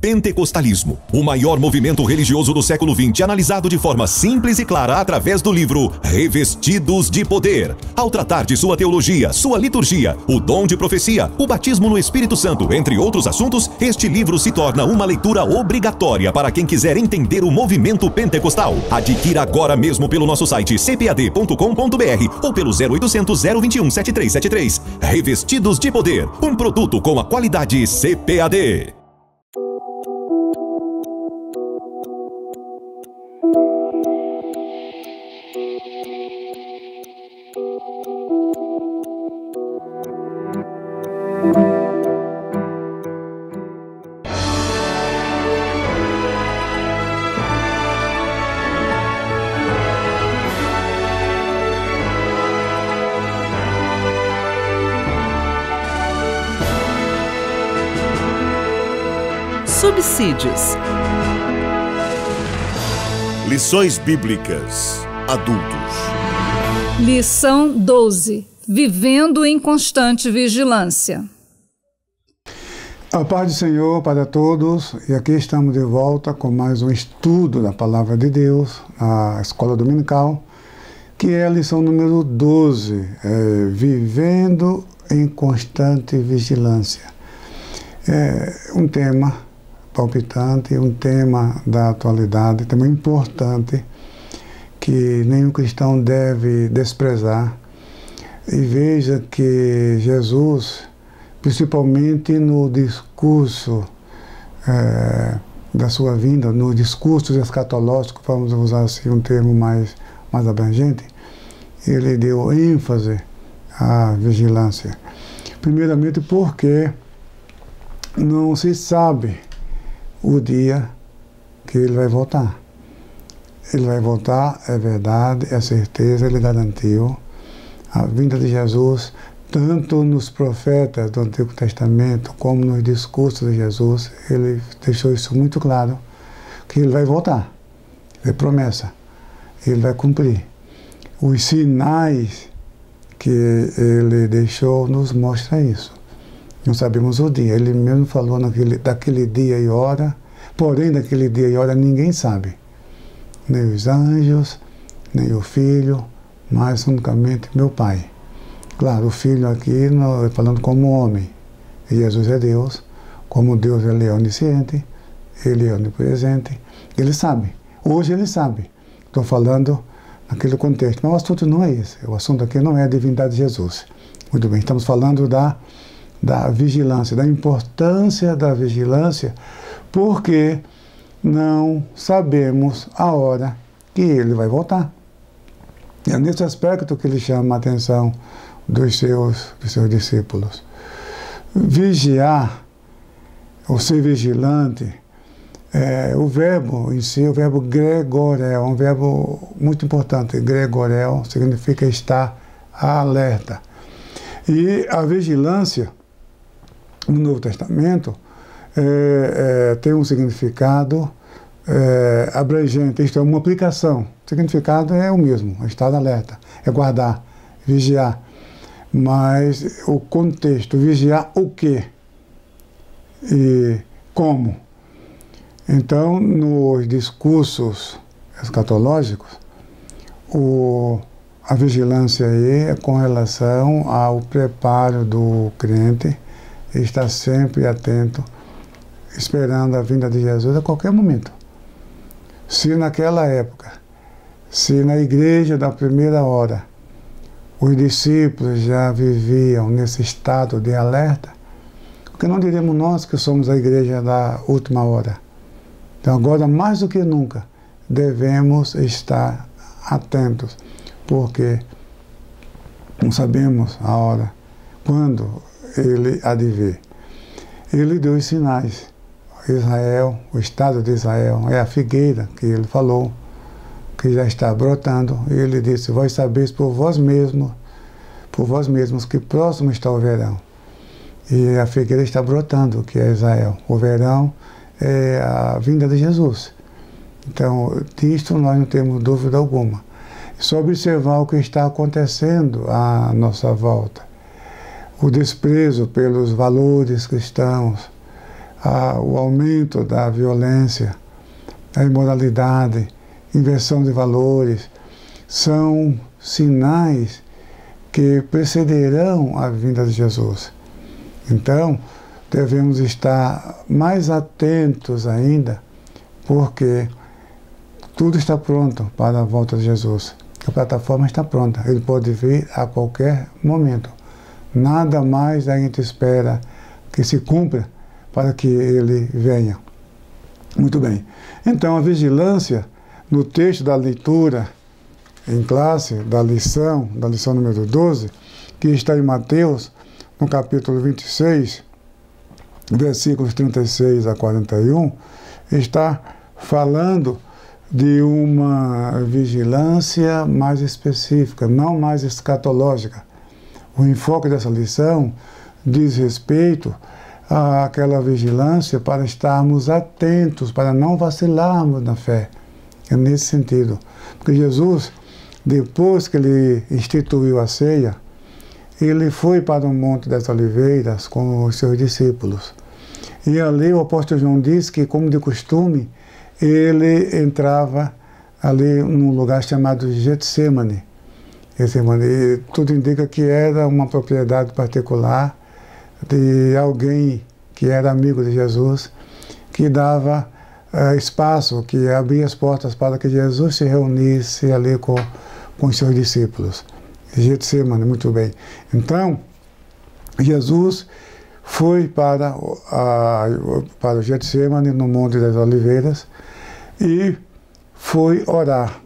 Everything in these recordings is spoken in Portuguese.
Pentecostalismo, o maior movimento religioso do século XX, analisado de forma simples e clara através do livro Revestidos de Poder. Ao tratar de sua teologia, sua liturgia, o dom de profecia, o batismo no Espírito Santo, entre outros assuntos, este livro se torna uma leitura obrigatória para quem quiser entender o movimento pentecostal. Adquira agora mesmo pelo nosso site cpad.com.br ou pelo 0800 021 7373. Revestidos de Poder, um produto com a qualidade CPAD. Subsídios. Lições Bíblicas Adultos. Lição 12. Vivendo em constante vigilância. A paz do Senhor para todos, e aqui estamos de volta com mais um estudo da Palavra de Deus, a Escola Dominical, que é a lição número 12, Vivendo em Constante Vigilância. É um tema palpitante, um tema da atualidade, tema importante, que nenhum cristão deve desprezar. E veja que Jesus, principalmente no discurso da sua vinda, no discurso escatológico, vamos usar assim um termo mais abrangente, ele deu ênfase à vigilância. Primeiramente porque não se sabe o dia que ele vai voltar. Ele vai voltar, é verdade, é certeza, ele garantiu. A vinda de Jesus, tanto nos profetas do Antigo Testamento, como nos discursos de Jesus, ele deixou isso muito claro, que ele vai voltar. É promessa. Ele vai cumprir. Os sinais que ele deixou nos mostram isso. Não sabemos o dia. Ele mesmo falou daquele dia e hora, porém daquele dia e hora ninguém sabe. Nem os anjos, nem o Filho, mas unicamente meu Pai. Claro, o Filho aqui falando como homem. E Jesus é Deus. Como Deus ele é onisciente, ele é onipresente. Ele sabe. Hoje ele sabe. Estou falando naquele contexto. Mas o assunto não é esse. O assunto aqui não é a divindade de Jesus. Muito bem, estamos falando da vigilância, da importância da vigilância, porque não sabemos a hora que ele vai voltar. É nesse aspecto que ele chama a atenção dos seus discípulos. Vigiar, ou ser vigilante, o verbo em si, o verbo gregorel, é um verbo muito importante. Gregorel significa estar alerta. E a vigilância, no Novo Testamento, tem um significado abrangente, isto é, uma aplicação. O significado é o mesmo, estar alerta, é guardar, vigiar. Mas o contexto, vigiar o quê? E como? Então, nos discursos escatológicos, a vigilância aí é com relação ao preparo do crente, estar sempre atento, esperando a vinda de Jesus a qualquer momento. Se naquela época, se na igreja da primeira hora, os discípulos já viviam nesse estado de alerta, por que não diremos nós que somos a igreja da última hora? Então agora, mais do que nunca, devemos estar atentos, porque não sabemos a hora, quando ele há de vir. Ele deu os sinais. Israel, o Estado de Israel, é a figueira que ele falou, que já está brotando, e ele disse: vós sabeis por vós mesmos que próximo está o verão. E a figueira está brotando, que é Israel. O verão é a vinda de Jesus. Então, disto nós não temos dúvida alguma. Só observar o que está acontecendo à nossa volta. O desprezo pelos valores cristãos, o aumento da violência, a imoralidade, inversão de valores, são sinais que precederão a vinda de Jesus. Então, devemos estar mais atentos ainda, porque tudo está pronto para a volta de Jesus. A plataforma está pronta, ele pode vir a qualquer momento. Nada mais a gente espera que se cumpra para que ele venha. Muito bem. Então, a vigilância, no texto da leitura em classe, da lição número 12, que está em Mateus, no capítulo 26, versículos 36 a 41, está falando de uma vigilância mais específica, não mais escatológica. O enfoque dessa lição diz respeito àquela vigilância para estarmos atentos, para não vacilarmos na fé. É nesse sentido. Porque Jesus, depois que ele instituiu a ceia, ele foi para o Monte das Oliveiras com os seus discípulos. E ali o apóstolo João diz que, como de costume, ele entrava ali num lugar chamado Getsemane. E tudo indica que era uma propriedade particular de alguém que era amigo de Jesus, que dava espaço, que abria as portas para que Jesus se reunisse ali com os seus discípulos. Getsemane, muito bem. Então, Jesus foi para o Getsemane, no Monte das Oliveiras, e foi orar.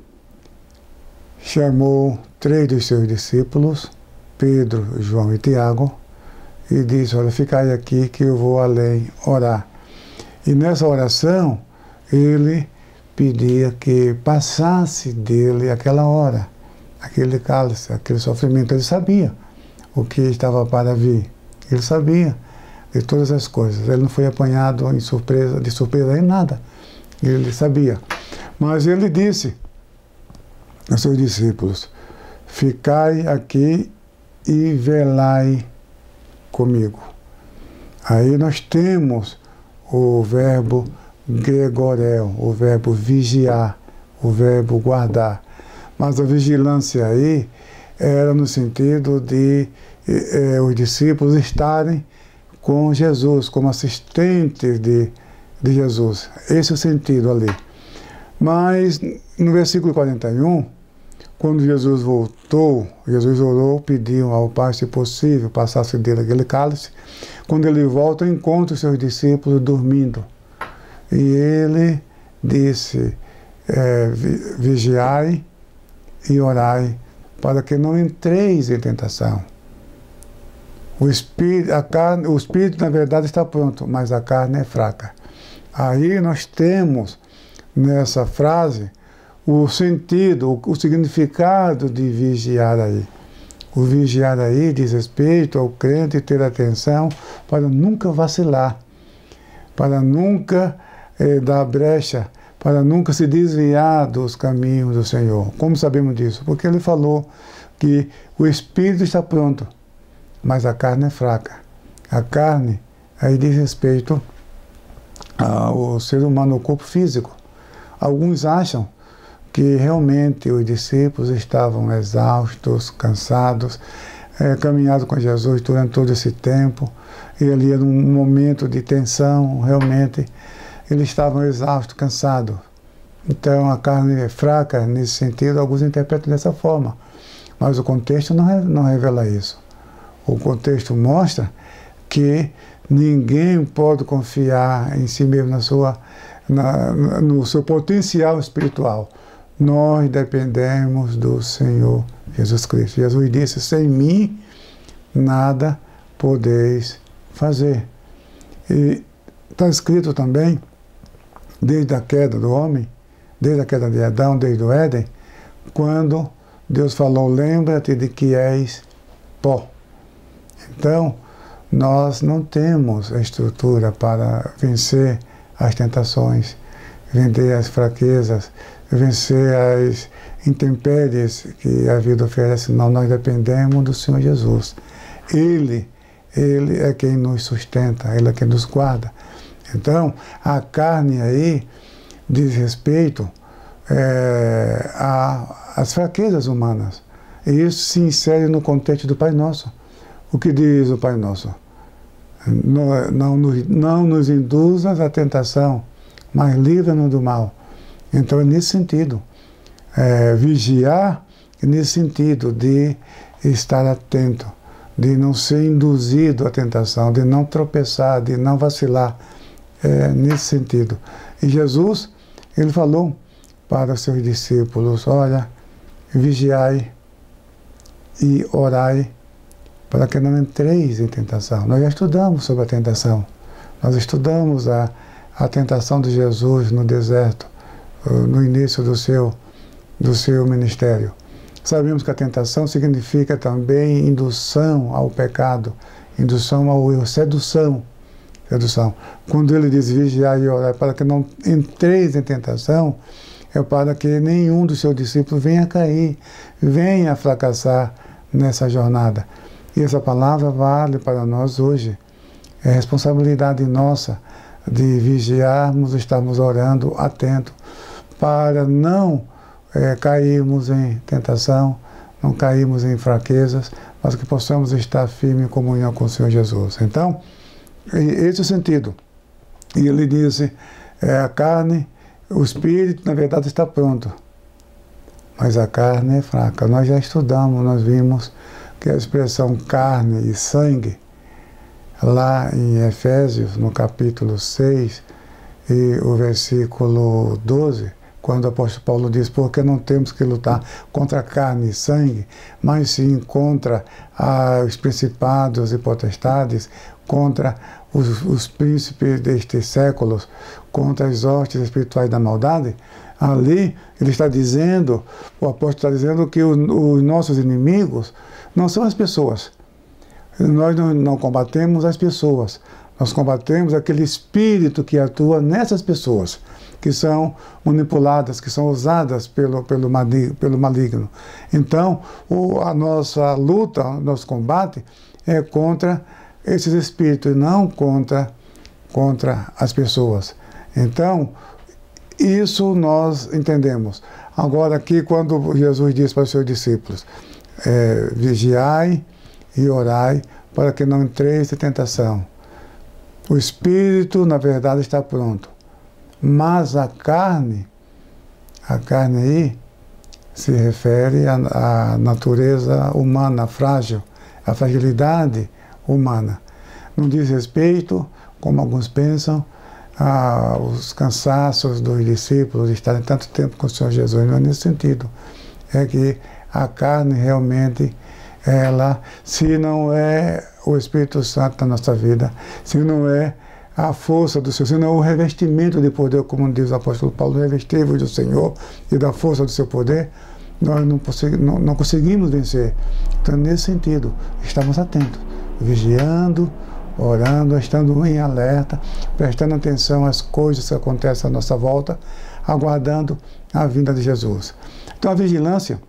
Chamou 3 dos seus discípulos, Pedro, João e Tiago, e disse: olha, ficai aqui que eu vou além orar. E nessa oração, ele pedia que passasse dele aquela hora, aquele cálice, aquele sofrimento. Ele sabia o que estava para vir. Ele sabia de todas as coisas. Ele não foi apanhado de surpresa em nada. Ele sabia. Mas ele disse aos seus discípulos: ficai aqui e velai comigo. Aí nós temos o verbo gregorel, o verbo vigiar, o verbo guardar. Mas a vigilância aí era no sentido de os discípulos estarem com Jesus, como assistentes de Jesus. Esse é o sentido ali. Mas no versículo 41, quando Jesus voltou, Jesus orou, pediu ao Pai, se possível, passasse dele aquele cálice. Quando ele volta, encontra os seus discípulos dormindo. E ele disse: vigiai e orai, para que não entreis em tentação. O espírito, na verdade, está pronto, mas a carne é fraca. Aí nós temos, nessa frase, o sentido, o significado de vigiar aí. O vigiar aí diz respeito ao crente ter atenção para nunca vacilar, para nunca dar brecha, para nunca se desviar dos caminhos do Senhor. Como sabemos disso? Porque ele falou que o espírito está pronto, mas a carne é fraca. A carne aí diz respeito ao ser humano, ao corpo físico. Alguns acham que realmente os discípulos estavam exaustos, cansados, caminhado com Jesus durante todo esse tempo, e ali era um momento de tensão, realmente eles estavam exaustos, cansados. Então a carne é fraca nesse sentido, alguns interpretam dessa forma, mas o contexto não revela isso. O contexto mostra que ninguém pode confiar em si mesmo, no seu potencial espiritual. Nós dependemos do Senhor Jesus Cristo. Jesus disse: sem mim nada podeis fazer. E está escrito também, desde a queda do homem, desde a queda de Adão, desde o Éden, quando Deus falou: lembra-te de que és pó. Então, nós não temos a estrutura para vencer as tentações, vencer as fraquezas, vencer as intempéries que a vida oferece. Não, nós dependemos do Senhor Jesus. Ele é quem nos sustenta, Ele é quem nos guarda. Então, a carne aí diz respeito às fraquezas humanas. E isso se insere no contexto do Pai Nosso. O que diz o Pai Nosso? Não nos induzas à tentação, mas livra-nos do mal. Então é nesse sentido. Vigiar é nesse sentido de estar atento, de não ser induzido à tentação, de não tropeçar, de não vacilar. É nesse sentido. E Jesus, ele falou para os seus discípulos, olha, vigiai e orai para que não entreis em tentação. Nós já estudamos sobre a tentação. Nós estudamos a tentação de Jesus no deserto, no início do seu ministério. Sabemos que a tentação significa também indução ao pecado, indução ao erro, sedução. Quando ele diz vigiar e orar para que não entreis em tentação, é para que nenhum dos seus discípulos venha a cair, venha a fracassar nessa jornada. E essa palavra vale para nós hoje. É responsabilidade nossa de vigiarmos, estarmos orando, atentos, para não cairmos em tentação, não cairmos em fraquezas, mas que possamos estar firmes em comunhão com o Senhor Jesus. Então, esse é o sentido. E ele disse, a carne, o espírito, na verdade, está pronto, mas a carne é fraca. Nós já estudamos, nós vimos que a expressão carne e sangue, lá em Efésios, no capítulo 6, e o versículo 12, quando o apóstolo Paulo diz, porque não temos que lutar contra carne e sangue, mas sim contra os principados e potestades, contra os príncipes destes séculos, contra as hostes espirituais da maldade. Ali ele está dizendo, o apóstolo está dizendo que os nossos inimigos não são as pessoas. Nós não combatemos as pessoas, nós combatemos aquele espírito que atua nessas pessoas, que são manipuladas, que são usadas pelo maligno. Então, a nossa luta, o nosso combate é contra esses espíritos e não contra as pessoas. Então, isso nós entendemos. Agora aqui, quando Jesus diz para os seus discípulos, vigiai e orai para que não entreis em tentação. O espírito, na verdade, está pronto. Mas a carne aí se refere à natureza humana, frágil, à fragilidade humana. Não diz respeito, como alguns pensam, aos cansaços dos discípulos de estarem tanto tempo com o Senhor Jesus. Não é nesse sentido. É que a carne realmente, ela, se não é o Espírito Santo na nossa vida, se não é a força do Senhor, se não é o revestimento de poder, como diz o apóstolo Paulo, revestível do Senhor e da força do seu poder, nós não conseguimos vencer. Então, nesse sentido, estamos atentos, vigiando, orando, estando em alerta, prestando atenção às coisas que acontecem à nossa volta, aguardando a vinda de Jesus. Então, a vigilância,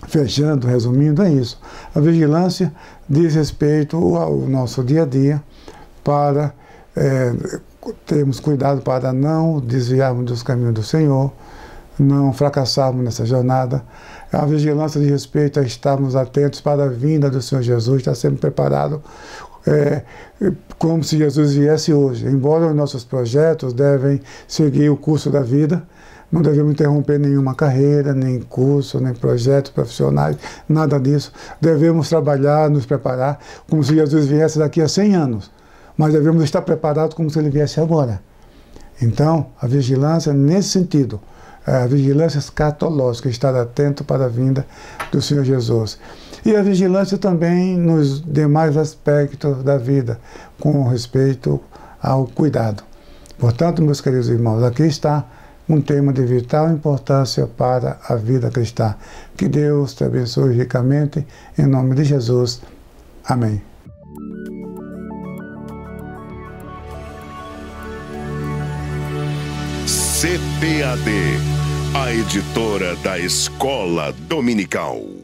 fechando, resumindo, é isso. A vigilância diz respeito ao nosso dia a dia, para termos cuidado para não desviarmos dos caminhos do Senhor, não fracassarmos nessa jornada. A vigilância diz respeito a estarmos atentos para a vinda do Senhor Jesus, estar sempre preparado, como se Jesus viesse hoje. Embora os nossos projetos devem seguir o curso da vida, não devemos interromper nenhuma carreira, nem curso, nem projetos profissionais, nada disso. Devemos trabalhar, nos preparar, como se Jesus viesse daqui a 100 anos. Mas devemos estar preparados como se ele viesse agora. Então, a vigilância nesse sentido, a vigilância escatológica, estar atento para a vinda do Senhor Jesus. E a vigilância também nos demais aspectos da vida, com respeito ao cuidado. Portanto, meus queridos irmãos, aqui está um tema de vital importância para a vida cristã. Que Deus te abençoe ricamente, em nome de Jesus. Amém. CPAD, a editora da Escola Dominical.